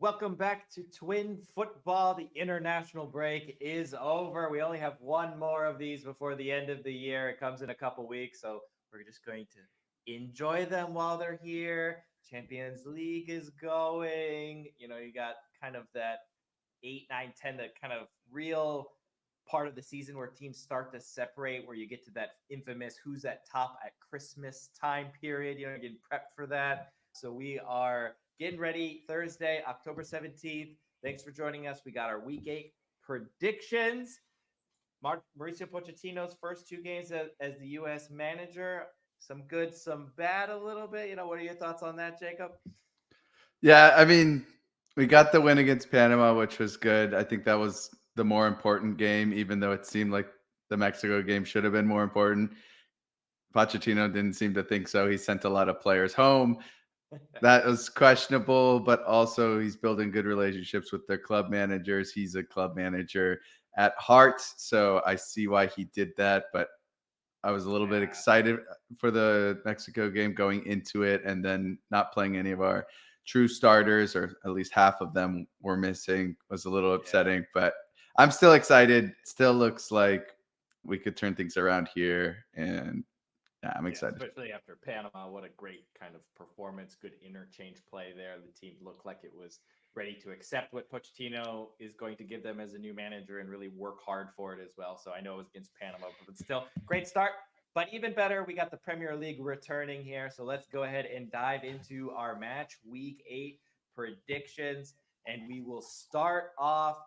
Welcome back to Twin Football. The international break is over. We only have one more of these before the end of the year. It comes in a couple weeks, so we're just going to enjoy them while they're here. Champions League is going. You got kind of that 8, 9, 10, that kind of real part of the season where teams start to separate, where you get to that infamous who's at top at Christmas time period, getting prepped for that. So we are getting ready Thursday, October 17th. Thanks for joining us. We got our week 8 predictions. Mauricio Pochettino's first 2 games as the U.S. manager. Some good, some bad a little bit. What are your thoughts on that, Jacob? Yeah, I mean, we got the win against Panama, which was good. I think that was the more important game, even though it seemed like the Mexico game should have been more important. Pochettino didn't seem to think so. He sent a lot of players home. That was questionable, but also he's building good relationships with their club managers. He's a club manager at heart, so I see why he did that. But I was a little bit excited for the Mexico game going into it, and then not playing any of our true starters, or at least half of them were missing, was a little upsetting. But I'm still excited. Still looks like we could turn things around here, and yeah, I'm excited. Especially after Panama. What a great kind of performance. Good interchange play there. The team looked like it was ready to accept what Pochettino is going to give them as a new manager and really work hard for it as well. So I know it was against Panama, but still great start. But even better, we got the Premier League returning here. So let's go ahead and dive into our match week 8 predictions. And we will start off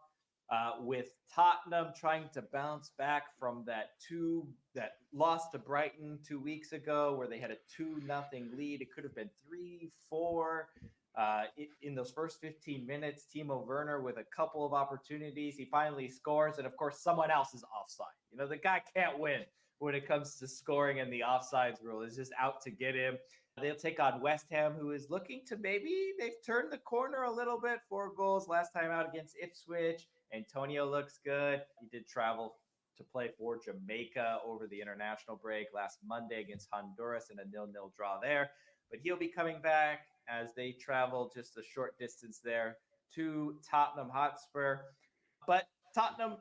with Tottenham trying to bounce back from that loss to Brighton 2 weeks ago, where they had a 2-0 lead. It could have been 3-4. In those first 15 minutes, Timo Werner with a couple of opportunities, he finally scores, and of course, someone else is offside. The guy can't win when it comes to scoring, and the offsides rule is just out to get him. They'll take on West Ham, who is looking to they've turned the corner a little bit. 4 goals last time out against Ipswich. Antonio looks good. He did travel to play for Jamaica over the international break last Monday against Honduras in a 0-0 draw there. But he'll be coming back as they travel just a short distance there to Tottenham Hotspur. But Tottenham,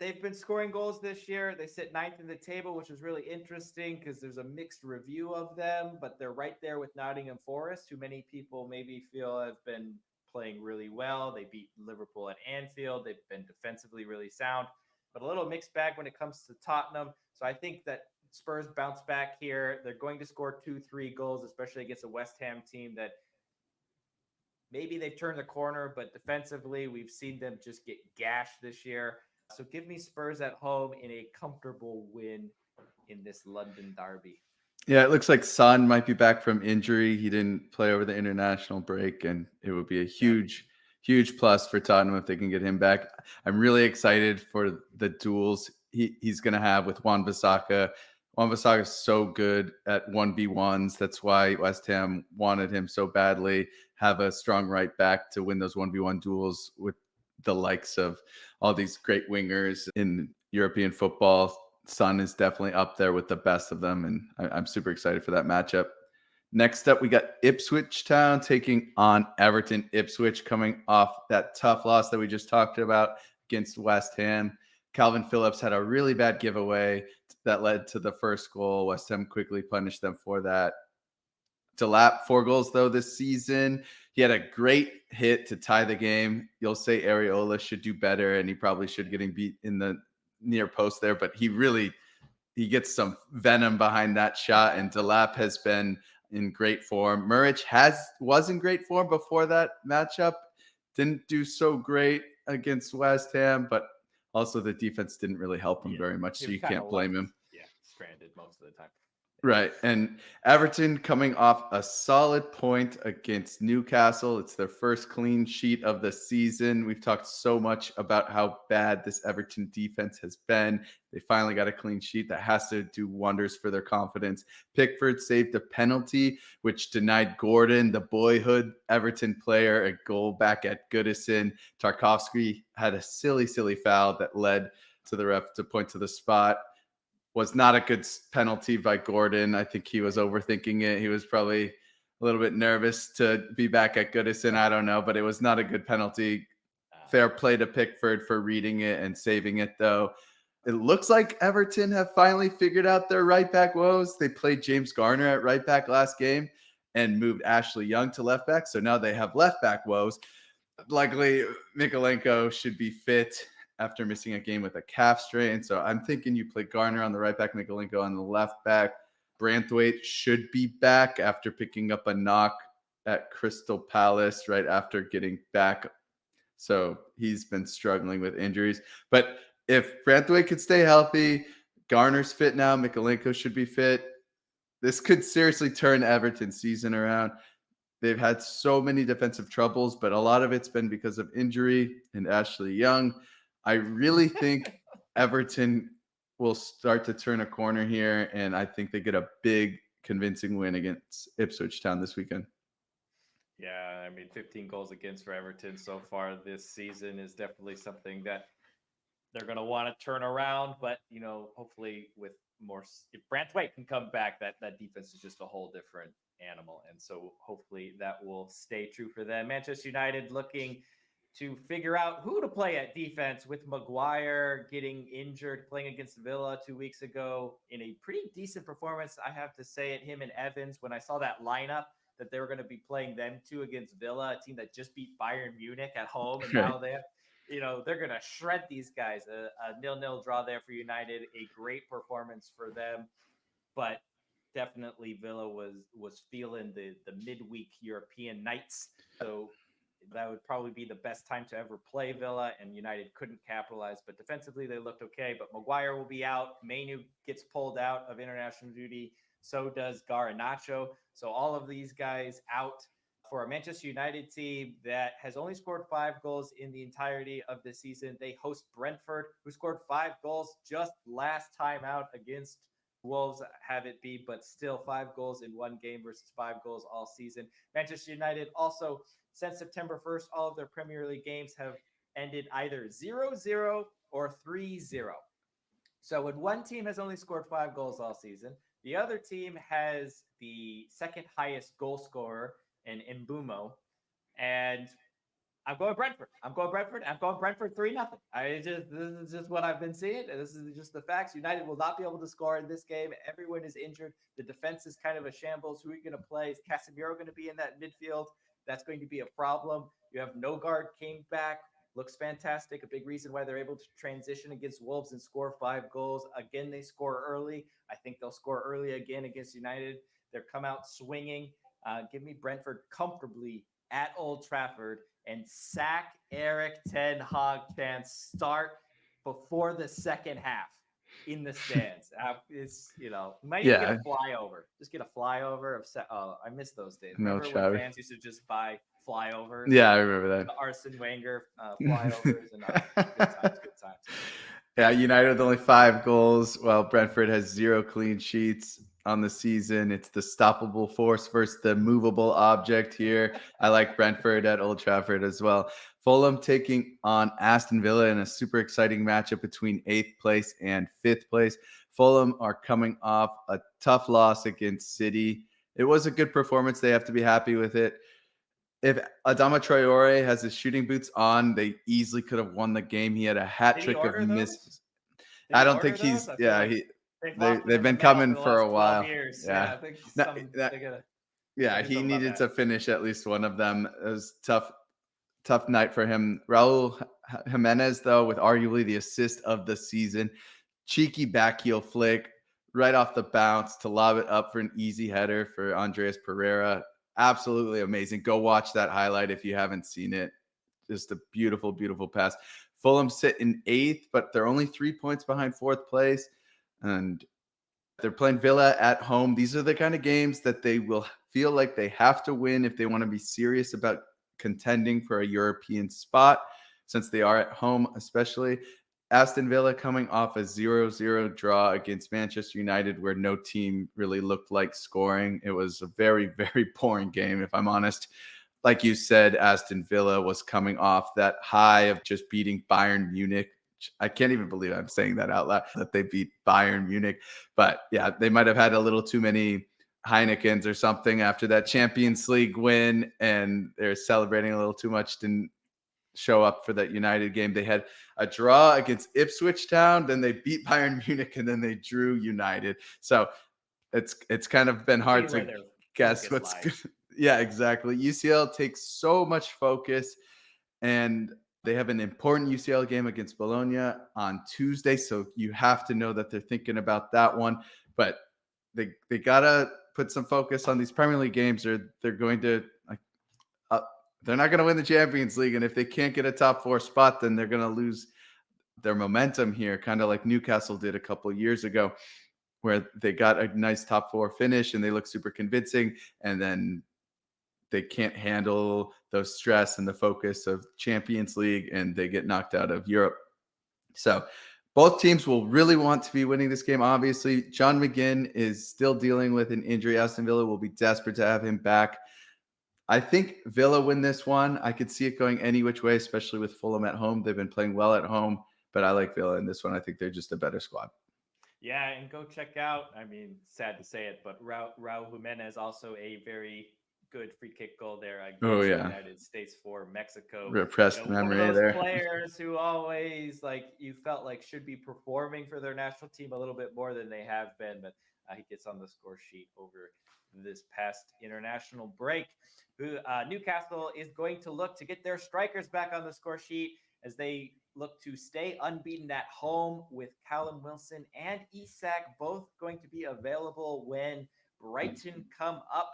they've been scoring goals this year. They sit 9th in the table, which is really interesting because there's a mixed review of them, but they're right there with Nottingham Forest, who many people maybe feel have been playing really well. They beat Liverpool at Anfield. They've been defensively really sound, but a little mixed bag when it comes to Tottenham. So I think that Spurs bounce back here. They're going to score 2-3 goals, especially against a West Ham team that maybe they've turned the corner, but defensively, we've seen them just get gashed this year. So give me Spurs at home in a comfortable win in this London derby. Yeah, it looks like Son might be back from injury. He didn't play over the international break, and it would be a huge plus for Tottenham if they can get him back. I'm really excited for the duels he's going to have with Wan-Bissaka. Wan-Bissaka is so good at 1v1s. That's why West Ham wanted him so badly. Have a strong right back to win those 1v1 duels with the likes of all these great wingers in European football. Son is definitely up there with the best of them, and I'm super excited for that matchup. Next up, we got Ipswich Town taking on Everton. Ipswich coming off that tough loss that we just talked about against West Ham. Calvin Phillips had a really bad giveaway that led to the first goal. West Ham quickly punished them for that. Delap, 4 goals, though, this season. He had a great hit to tie the game. You'll say Areola should do better, and he probably should getting beat in the near post there, but he gets some venom behind that shot, and Delap has been in great form. Muric was in great form before that matchup. Didn't do so great against West Ham, but also the defense didn't really help him very much, so you can't blame him. Yeah, stranded most of the time. Right. And Everton coming off a solid point against Newcastle. It's their first clean sheet of the season. We've talked so much about how bad this Everton defense has been. They finally got a clean sheet that has to do wonders for their confidence. Pickford saved a penalty, which denied Gordon, the boyhood Everton player, a goal back at Goodison. Tarkovsky had a silly foul that led to the ref to point to the spot. Was not a good penalty by Gordon. I think he was overthinking it. He was probably a little bit nervous to be back at Goodison. I don't know, but it was not a good penalty. Fair play to Pickford for reading it and saving it, though. It looks like Everton have finally figured out their right back woes. They played James Garner at right back last game and moved Ashley Young to left back. So now they have left back woes. Luckily, Mikolenko should be fit after missing a game with a calf strain. So I'm thinking you play Garner on the right back, Mikolenko on the left back. Branthwaite should be back after picking up a knock at Crystal Palace right after getting back. So he's been struggling with injuries. But if Branthwaite could stay healthy, Garner's fit now, Mikolenko should be fit. This could seriously turn Everton's season around. They've had so many defensive troubles, but a lot of it's been because of injury and Ashley Young. I really think Everton will start to turn a corner here, and I think they get a big, convincing win against Ipswich Town this weekend. Yeah, I mean, 15 goals against for Everton so far this season is definitely something that they're going to want to turn around. But, you know, hopefully with more, if Branthwaite can come back, that defense is just a whole different animal. And so hopefully that will stay true for them. Manchester United looking to figure out who to play at defense with Maguire getting injured, playing against Villa 2 weeks ago in a pretty decent performance. I have to say it, him and Evans, when I saw that lineup, that they were going to be playing them two against Villa, a team that just beat Bayern Munich at home. And now they have, you know, they're going to shred these guys. A 0-0 draw there for United, a great performance for them. But definitely Villa was feeling the midweek European nights. So that would probably be the best time to ever play Villa, and United couldn't capitalize. But defensively, they looked okay. But Maguire will be out. Mainu gets pulled out of international duty. So does Garnacho. So all of these guys out for a Manchester United team that has only scored 5 goals in the entirety of the season. They host Brentford, who scored 5 goals just last time out against Wolves, have it be, but still 5 goals in one game versus 5 goals all season. Manchester United also, since September 1st, all of their Premier League games have ended either 0-0 or 3-0. So when one team has only scored 5 goals all season, the other team has the second highest goal scorer in Mbumo. And I'm going Brentford. I'm going Brentford 3-0. This is just what I've been seeing. This is just the facts. United will not be able to score in this game. Everyone is injured. The defense is kind of a shambles. Who are you going to play? Is Casemiro going to be in that midfield? That's going to be a problem. You have Nogard came back. Looks fantastic. A big reason why they're able to transition against Wolves and score 5 goals. Again, they score early. I think they'll score early again against United. They'll come out swinging. Give me Brentford comfortably at Old Trafford and sack Eric Ten Hag chance start before the second half in the stands. It's, you know, might even get a flyover. Just get a flyover of I miss those days. Remember when fans used to just buy flyovers? Yeah, I remember that. The Arsene Wenger flyovers and good times. Yeah, United with only 5 goals, while Brentford has 0 clean sheets on the season. It's the stoppable force versus the movable object here. I like Brentford at Old Trafford as well. Fulham taking on Aston Villa in a super exciting matchup between 8th place and 5th place. Fulham are coming off a tough loss against City. It was a good performance. They have to be happy with it. If Adama Traore has his shooting boots on, they easily could have won the game. He had a hat trick of misses. I don't think he's – yeah, they've been coming for a while. Years. Yeah, he needed to finish at least one of them. It was tough night for him. Raul Jimenez, though, with arguably the assist of the season. Cheeky backheel flick right off the bounce to lob it up for an easy header for Andreas Pereira. Absolutely amazing. Go watch that highlight if you haven't seen it. Just a beautiful, beautiful pass. Fulham sit in 8th, but they're only 3 points behind 4th place. And they're playing Villa at home. These are the kind of games that they will feel like they have to win if they want to be serious about contending for a European spot, since they are at home especially. Aston Villa coming off a 0-0 draw against Manchester United where no team really looked like scoring. It was a very, very boring game, if I'm honest. Like you said, Aston Villa was coming off that high of just beating Bayern Munich. I can't even believe I'm saying that out loud, that they beat Bayern Munich. But yeah, they might have had a little too many Heineken's or something after that Champions League win, and they're celebrating a little too much. Didn't show up for that United game. They had a draw against Ipswich Town, then they beat Bayern Munich, and then they drew United. So it's kind of been hard Where to their guess focus what's lies. good. Yeah, exactly. UCL takes so much focus, and they have an important UCL game against Bologna on Tuesday, so you have to know that they're thinking about that one. But they gotta put some focus on these Premier League games, or they're going to uh, they're not going to win the Champions League, and if they can't get a top 4 spot, then they're going to lose their momentum here, kind of like Newcastle did a couple of years ago, where they got a nice top 4 finish and they look super convincing, and then they can't handle the stress and the focus of Champions League, and they get knocked out of Europe. So both teams will really want to be winning this game. Obviously, John McGinn is still dealing with an injury. Aston Villa will be desperate to have him back. I think Villa win this one. I could see it going any which way, especially with Fulham at home. They've been playing well at home, but I like Villa in this one. I think they're just a better squad. Yeah, and go check out, I mean, sad to say it, but Raul Jimenez, also a very good free kick goal there against the United States for Mexico. Repressed memory one of those there. players who always, like, you felt like should be performing for their national team a little bit more than they have been, but he gets on the score sheet over this past international break. Newcastle is going to look to get their strikers back on the score sheet as they look to stay unbeaten at home, with Callum Wilson and Isak both going to be available when Brighton come up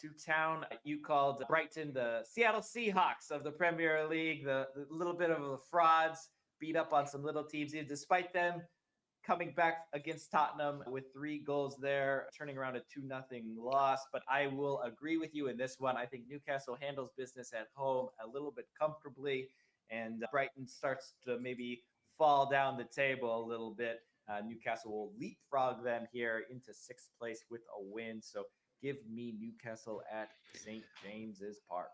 to town. You called Brighton the Seattle Seahawks of the Premier League, the little bit of the frauds, beat up on some little teams, despite them coming back against Tottenham with 3 goals there, turning around a 2-0 loss. But I will agree with you in this one. I think Newcastle handles business at home a little bit comfortably, and Brighton starts to maybe fall down the table a little bit. Newcastle will leapfrog them here into 6th place with a win. So give me Newcastle at St. James's Park.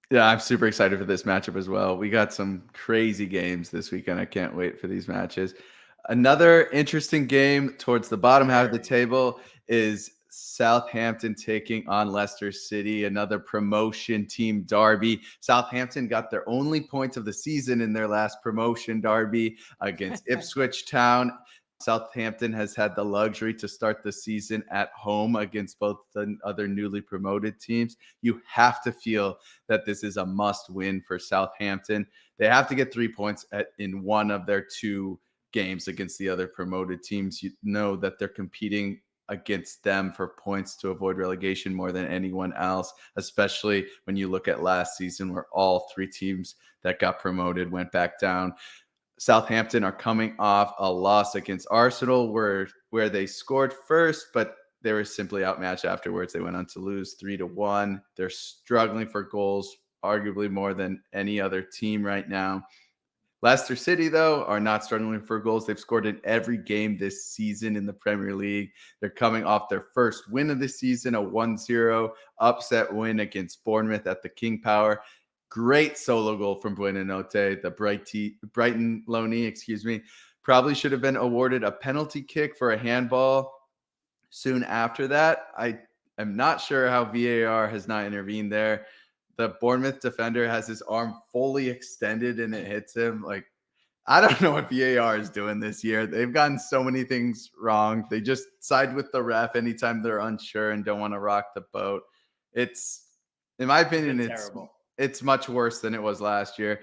Yeah, I'm super excited for this matchup as well. We got some crazy games this weekend. I can't wait for these matches. Another interesting game towards the bottom half of the table is Southampton taking on Leicester City, another promotion team derby. Southampton got their only point of the season in their last promotion derby against Ipswich Town. Southampton has had the luxury to start the season at home against both the other newly promoted teams. You have to feel that this is a must win for Southampton. They have to get 3 points in one of their 2 games against the other promoted teams. You know that they're competing against them for points to avoid relegation more than anyone else, especially when you look at last season where all 3 teams that got promoted went back down. Southampton are coming off a loss against Arsenal where they scored first, but they were simply outmatched afterwards. They went on to lose 3-1. They're struggling for goals, arguably more than any other team right now. Leicester City, though, are not struggling for goals. They've scored in every game this season in the Premier League. They're coming off their first win of the season, a 1-0 upset win against Bournemouth at the King Power. Great solo goal from Buenanote, the Brighton loanee, probably should have been awarded a penalty kick for a handball soon after that. I am not sure how VAR has not intervened there. The Bournemouth defender has his arm fully extended and it hits him. Like, I don't know what VAR is doing this year. They've gotten so many things wrong. They just side with the ref anytime they're unsure and don't want to rock the boat. It's, in my opinion, it's much worse than it was last year.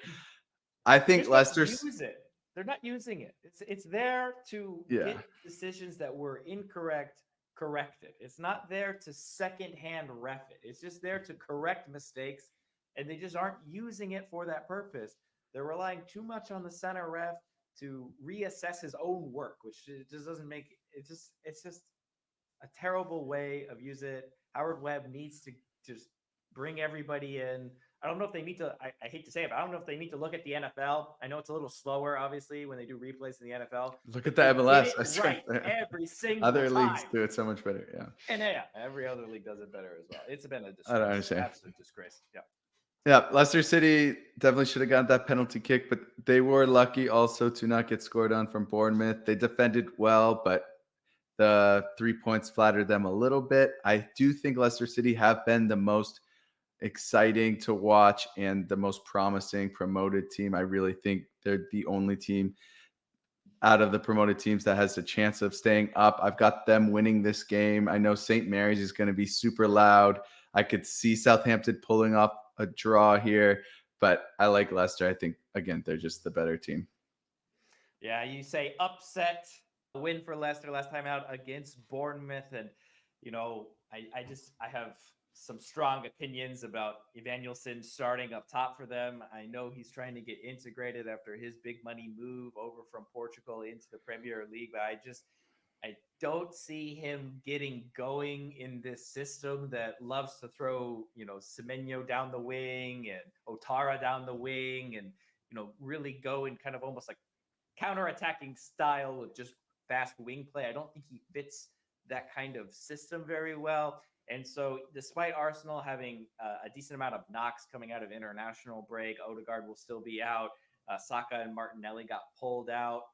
I think Leicester's use it. They're not using it. It's there to get decisions that were incorrect corrected. It's not there to secondhand ref it. It's just there to correct mistakes, and they just aren't using it for that purpose. They're relying too much on the center ref to reassess his own work, which just doesn't make it. It's just a terrible way of using it. Howard Webb needs to just bring everybody in. I don't know if they need to, I hate to say it, but I don't know if they need to look at the NFL. I know it's a little slower, obviously, when they do replays in the NFL. Look at the MLS. Every single other time. Leagues do it so much better, yeah. And every other league does it better as well. It's been a disgrace. I don't understand. Absolute disgrace. Yeah. Yeah, Leicester City definitely should have got that penalty kick, but they were lucky also to not get scored on from Bournemouth. They defended well, but the 3 points flattered them a little bit. I do think Leicester City have been the most exciting to watch and the most promising promoted team. I really think they're the only team out of the promoted teams that has a chance of staying up. I've got them winning this game. I know St. Mary's is going to be super loud. I could see Southampton pulling off a draw here, but I like Leicester. I think, again, they're just the better team. Yeah, you say upset win for Leicester last time out against Bournemouth. And, I have some strong opinions about Evanilson starting up top for them. I know he's trying to get integrated after his big money move over from Portugal into the Premier League, but I don't see him getting going in this system that loves to throw, Semenyo down the wing and Otara down the wing and, really go in kind of almost like counter-attacking style with just fast wing play. I don't think he fits that kind of system very well. And so despite Arsenal having a decent amount of knocks coming out of international break, Odegaard will still be out. Saka and Martinelli got pulled out.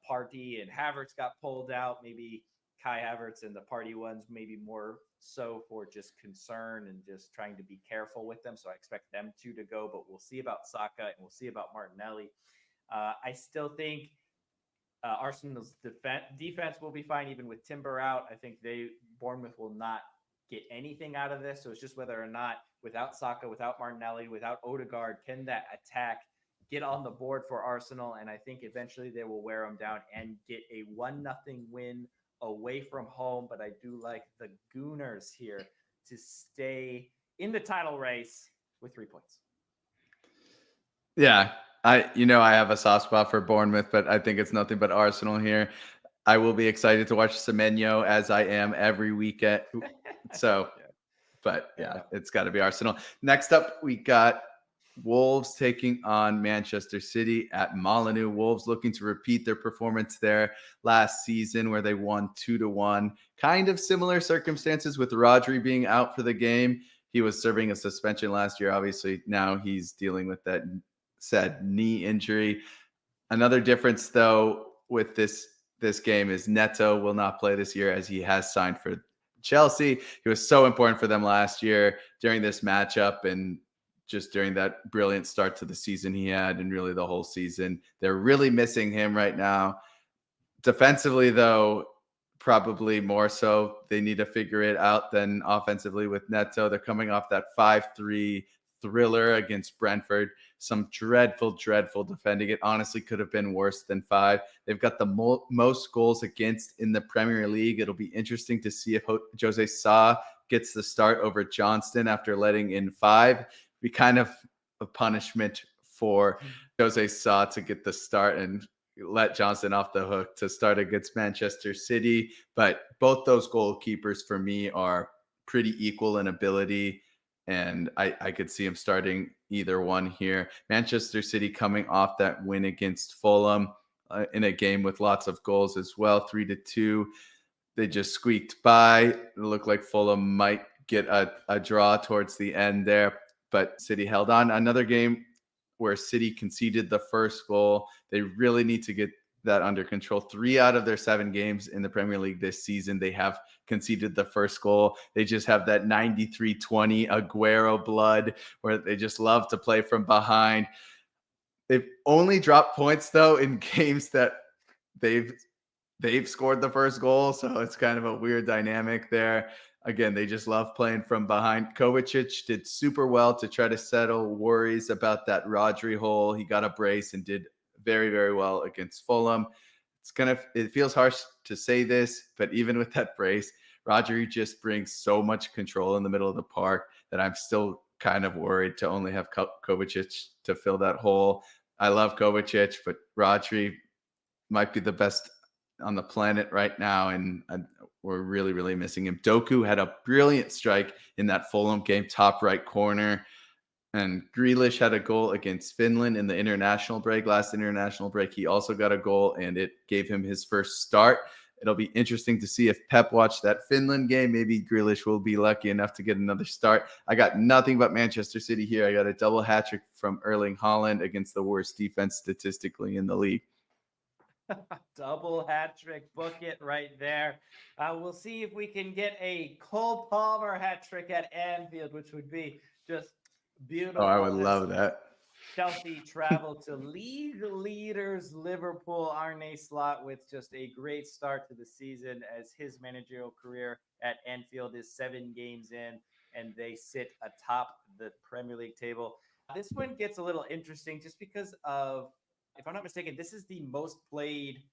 Partey and Havertz got pulled out. Maybe Kai Havertz and the Partey ones, maybe more so for just concern and just trying to be careful with them. So I expect them two to go, but we'll see about Saka and we'll see about Martinelli. I still think Arsenal's defense will be fine even with Timber out. I think Bournemouth will not get anything out of this. So it's just whether or not without Saka, without Martinelli, without Odegaard, can that attack get on the board for Arsenal? And I think eventually they will wear them down and get a 1-0 win away from home. But I do like the Gooners here to stay in the title race with 3 points. Yeah, I have a soft spot for Bournemouth, but I think it's nothing but Arsenal here. I will be excited to watch Semenyo as I am every weekend. So, but yeah, it's got to be Arsenal. Next up, we got Wolves taking on Manchester City at Molineux. Wolves looking to repeat their performance there last season where they won 2-1. Kind of similar circumstances with Rodri being out for the game. He was serving a suspension last year. Obviously, now he's dealing with that said knee injury. Another difference, though, with this game is Neto will not play this year as he has signed for Chelsea. He was so important for them last year during this matchup and just during that brilliant start to the season he had and really the whole season. They're really missing him right now. Defensively, though, probably more so. They need to figure it out than offensively with Neto. They're coming off that 5-3 thriller against Brentford. Some dreadful defending. It honestly could have been worse than 5. They've got the most goals against in the Premier League. It'll be interesting to see if Jose Sa gets the start over Johnston after letting in 5. Be kind of a punishment for Jose Sa to get the start and let Johnston off the hook to start against Manchester City. But both those goalkeepers for me are pretty equal in ability. And I could see him starting either one here. Manchester City coming off that win against Fulham in a game with lots of goals as well, 3-2. They just squeaked by. It looked like Fulham might get a draw towards the end there, but City held on. Another game where City conceded the first goal. They really need to get that under control. 3 out of their 7 games in the Premier League this season, they have conceded the first goal. They just have that 93-20 Aguero blood where they just love to play from behind. They've only dropped points, though, in games that they've scored the first goal, so it's kind of a weird dynamic there. Again, they just love playing from behind. Kovacic did super well to try to settle worries about that Rodri hole. He got a brace and did very, very well against Fulham. It feels harsh to say this, but even with that brace, Rodri just brings so much control in the middle of the park that I'm still kind of worried to only have Kovacic to fill that hole. I love Kovacic, but Rodri might be the best on the planet right now, and we're really, really missing him. Doku had a brilliant strike in that Fulham game, top right corner. And Grealish had a goal against Finland in the last international break. He also got a goal, and it gave him his first start. It'll be interesting to see if Pep watched that Finland game. Maybe Grealish will be lucky enough to get another start. I got nothing but Manchester City here. I got a double hat trick from Erling Haaland against the worst defense statistically in the league. Double hat trick, book it right there. We'll see if we can get a Cole Palmer hat trick at Anfield, which would be just Oh, I would beautiful as love that. Chelsea travel to league leaders Liverpool. Arne Slot with just a great start to the season as his managerial career at Anfield is 7 games in, and they sit atop the Premier League table. This one gets a little interesting just because of, if I'm not mistaken, this is the most played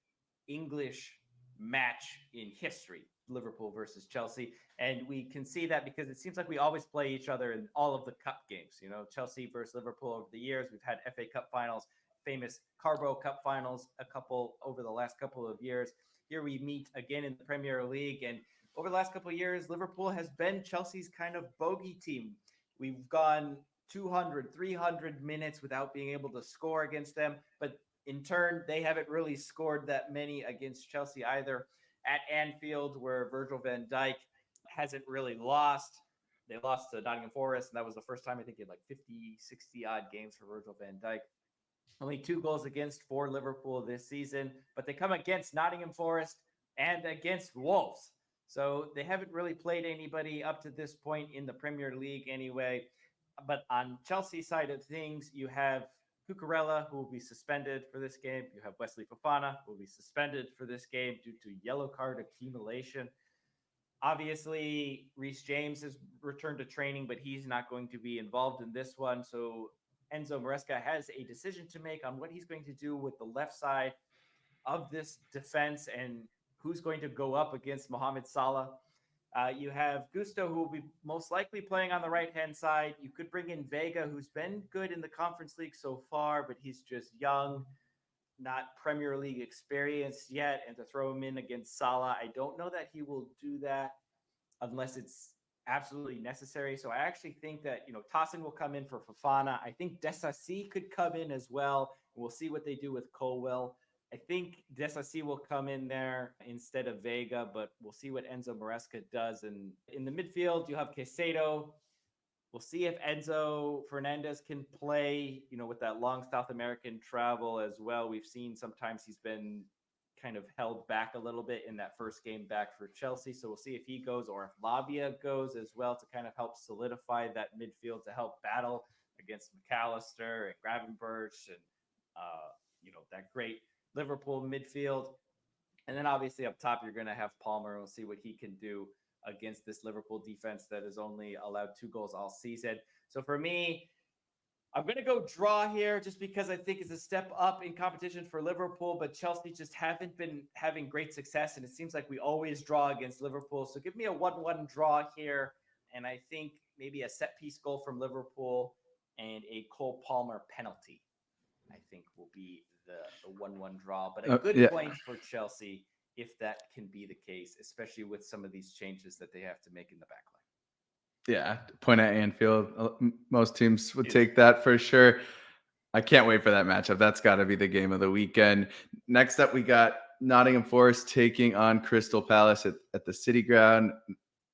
English match in history, Liverpool versus Chelsea. And we can see that because it seems like we always play each other in all of the cup games. You know, Chelsea versus Liverpool over the years. We've had FA Cup finals, famous Carbo Cup finals, a couple over the last couple of years. Here we meet again in the Premier League. And over the last couple of years, Liverpool has been Chelsea's kind of bogey team. We've gone 200, 300 minutes without being able to score against them. But in turn, they haven't really scored that many against Chelsea either. At Anfield, where Virgil van Dijk hasn't really lost. They lost to Nottingham Forest, and that was the first time I think in like 50, 60 odd games for Virgil van Dijk. Only 2 goals against for Liverpool this season, but they come against Nottingham Forest and against Wolves. So they haven't really played anybody up to this point in the Premier League anyway. But on Chelsea's side of things, you have Cucurella, who will be suspended for this game. You have Wesley Fofana, who will be suspended for this game due to yellow card accumulation. Obviously, Reece James has returned to training, but he's not going to be involved in this one. So Enzo Maresca has a decision to make on what he's going to do with the left side of this defense and who's going to go up against Mohamed Salah. You have Gusto, who will be most likely playing on the right-hand side. You could bring in Vega, who's been good in the Conference League so far, but he's just young, not Premier League experienced yet. And to throw him in against Salah, I don't know that he will do that unless it's absolutely necessary. So I actually think that, Tossin will come in for Fofana. I think Desassi could come in as well. We'll see what they do with Colwell. I think Desassi will come in there instead of Vega, but we'll see what Enzo Maresca does. And in the midfield, you have Caicedo. We'll see if Enzo Fernandez can play, with that long South American travel as well. We've seen sometimes he's been kind of held back a little bit in that first game back for Chelsea. So we'll see if he goes or if Lavia goes as well to kind of help solidify that midfield to help battle against McAllister and Gravenberch and, that great Liverpool midfield. And then obviously up top, you're going to have Palmer. We'll see what he can do against this Liverpool defense that has only allowed 2 goals all season. So for me, I'm going to go draw here just because I think it's a step up in competition for Liverpool, but Chelsea just haven't been having great success, and it seems like we always draw against Liverpool. So give me a 1-1 draw here, and I think maybe a set-piece goal from Liverpool and a Cole Palmer penalty, I think will be the 1-1 draw. But a good point for Chelsea if that can be the case, especially with some of these changes that they have to make in the back line. Yeah, point at Anfield. Most teams would take that for sure. I can't wait for that matchup. That's got to be the game of the weekend. Next up, we got Nottingham Forest taking on Crystal Palace at the City Ground.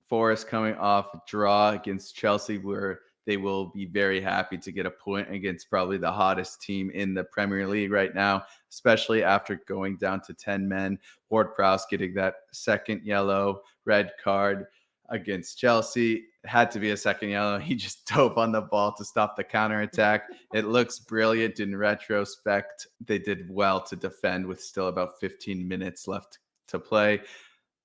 Forest coming off a draw against Chelsea, where they will be very happy to get a point against probably the hottest team in the Premier League right now, especially after going down to 10 men. Ward-Prowse getting that second yellow, red card against Chelsea. Had to be a second yellow. He just dove on the ball to stop the counterattack. It looks brilliant in retrospect. They did well to defend with still about 15 minutes left to play.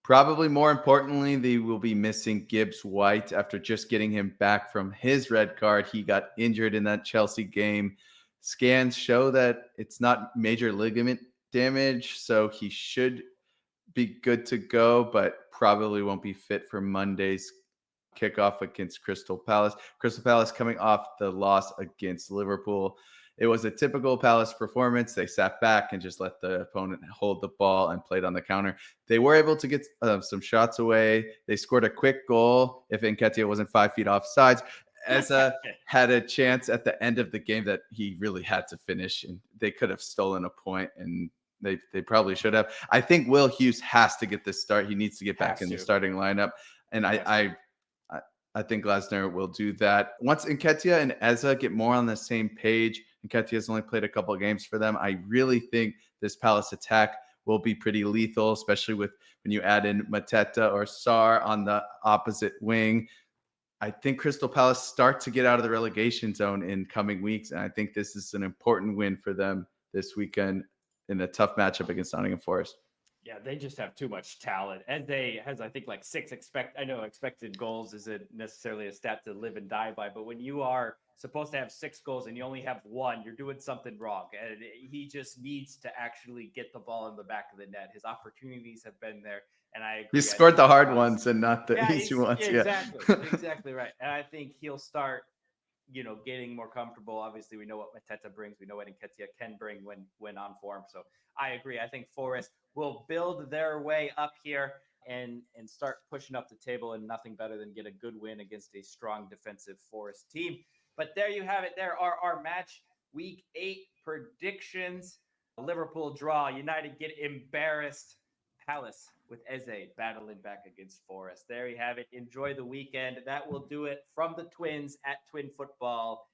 Probably more importantly, they will be missing Gibbs White after just getting him back from his red card. He got injured in that Chelsea game. Scans show that it's not major ligament damage, so he should be good to go, but probably won't be fit for Monday's kickoff against Crystal Palace. Crystal Palace coming off the loss against Liverpool. It was a typical Palace performance. They sat back and just let the opponent hold the ball and played on the counter. They were able to get some shots away. They scored a quick goal if Nketiah wasn't 5 feet offsides. Eza had a chance at the end of the game that he really had to finish, and they could have stolen a point, and they probably should have. I think Will Hughes has to get this start. He needs to get back in the starting lineup, and I think Glasner will do that. Once Nketiah and Eza get more on the same page, Nketiah's only played a couple of games for them. I really think this Palace attack will be pretty lethal, especially with when you add in Mateta or Sarr on the opposite wing. I think Crystal Palace start to get out of the relegation zone in coming weeks, and I think this is an important win for them this weekend in a tough matchup against Nottingham Forest. Yeah, they just have too much talent. And they has, I think, like expected goals isn't necessarily a stat to live and die by, but when you are supposed to have 6 goals and you only have one, you're doing something wrong. And he just needs to actually get the ball in the back of the net. His opportunities have been there. And I agree. He scored the hard ones and not the easy ones. Yeah, exactly right. And I think he'll start, getting more comfortable. Obviously, we know what Mateta brings. We know what Nketiah can bring when on form. So I agree. I think Forest will build their way up here and start pushing up the table, and nothing better than get a good win against a strong defensive Forest team. But there you have it. There are our match week 8 predictions. Liverpool draw. United get embarrassed. Palace with Eze battling back against Forest. There you have it. Enjoy the weekend. That will do it from the Twins at Twin Football.